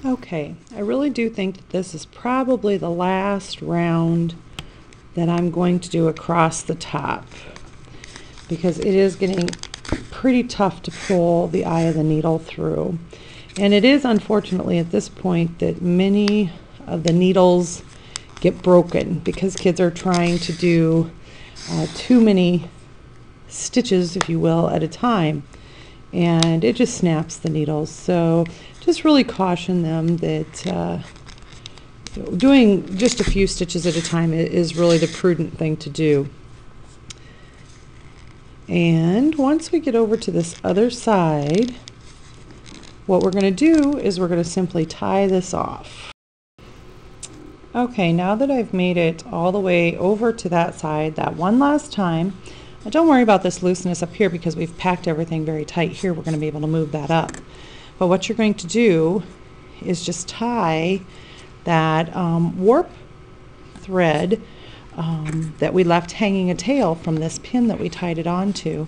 Okay, I really do think that this is probably the last round that I'm going to do across the top, because it is getting pretty tough to pull the eye of the needle through. And it is unfortunately at this point that many of the needles get broken because kids are trying to do too many stitches, if you will, at a time, and it just snaps the needles. So just really caution them that doing just a few stitches at a time is really the prudent thing to do. And once we get over to this other side, what we're going to do is we're going to simply tie this off. Okay, now that I've made it all the way over to that side that one last time, don't worry about this looseness up here because we've packed everything very tight here. We're going to be able to move that up. But what you're going to do is just tie that warp thread that we left hanging a tail from this pin that we tied it onto.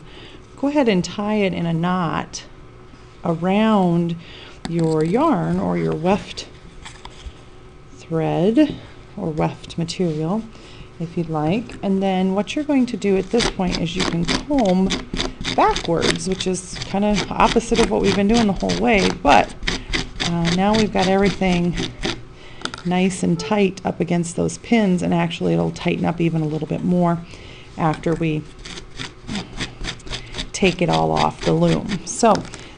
Go ahead and tie it in a knot around your yarn or your weft thread or weft material if you'd like. And then what you're going to do at this point is you can comb backwards, which is kind of opposite of what we've been doing the whole way, but now we've got everything nice and tight up against those pins, and actually it'll tighten up even a little bit more after we take it all off the loom. So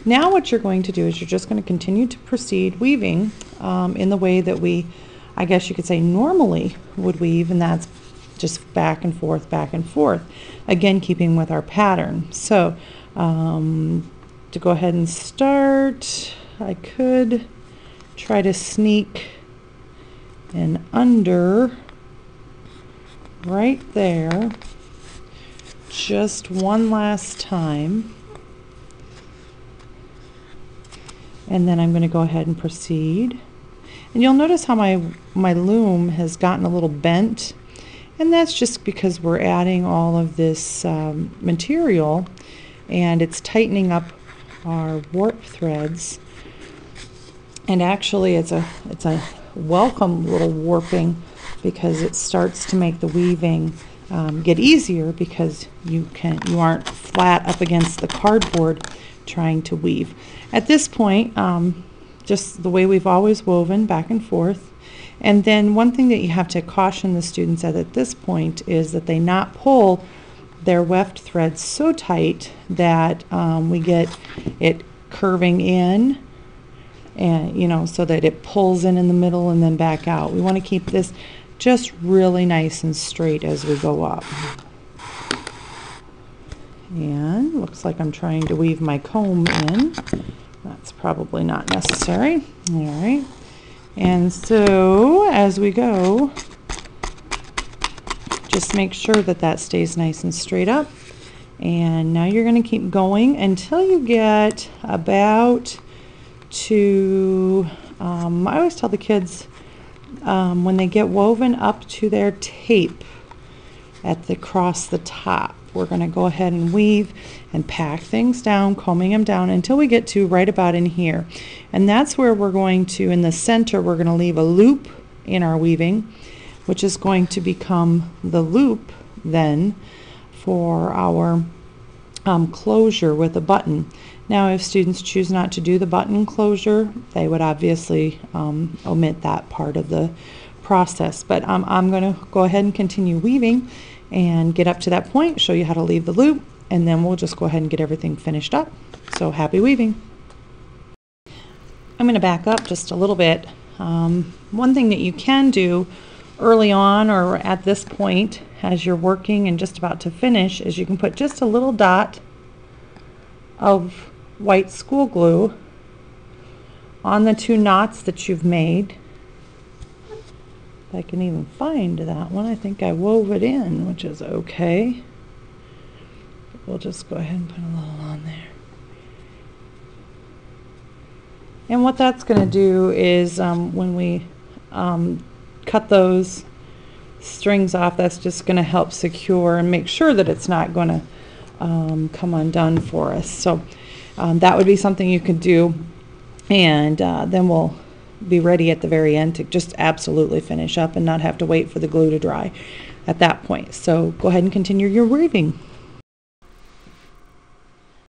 now what you're going to do is you're just going to continue to proceed weaving in the way that we, I guess you could say, normally would weave, and that's just back and forth, again keeping with our pattern. So to go ahead and start, I could try to sneak in under right there just one last time, and then I'm going to go ahead and proceed. And you'll notice how my loom has gotten a little bent, and that's just because we're adding all of this material and it's tightening up our warp threads. And actually it's a welcome little warping, because it starts to make the weaving get easier, because you aren't flat up against the cardboard trying to weave. At this point, just the way we've always woven, back and forth. And then one thing that you have to caution the students at this point is that they not pull their weft threads so tight that we get it curving in, and so that it pulls in the middle and then back out. We want to keep this just really nice and straight as we go up. And looks like I'm trying to weave my comb in. That's probably not necessary. All right. And so as we go, just make sure that that stays nice and straight up. And now you're going to keep going until you get about to, I always tell the kids when they get woven up to their tape across the top, we're going to go ahead and weave and pack things down, combing them down until we get to right about in here. And that's where we're going to, in the center, we're going to leave a loop in our weaving, which is going to become the loop then for our closure with a button. Now if students choose not to do the button closure, they would obviously omit that part of the process. But I'm going to go ahead and continue weaving and get up to that point, show you how to leave the loop, and then we'll just go ahead and get everything finished up. So happy weaving. I'm going to back up just a little bit. One thing that you can do early on or at this point as you're working and just about to finish is you can put just a little dot of white school glue on the two knots that you've made. If I can even find that one, I think I wove it in, which is okay. We'll just go ahead and put a little on there. And what that's going to do is when we cut those strings off, that's just going to help secure and make sure that it's not going to come undone for us. So that would be something you could do, and then we'll be ready at the very end to just absolutely finish up and not have to wait for the glue to dry at that point. So go ahead and continue your weaving.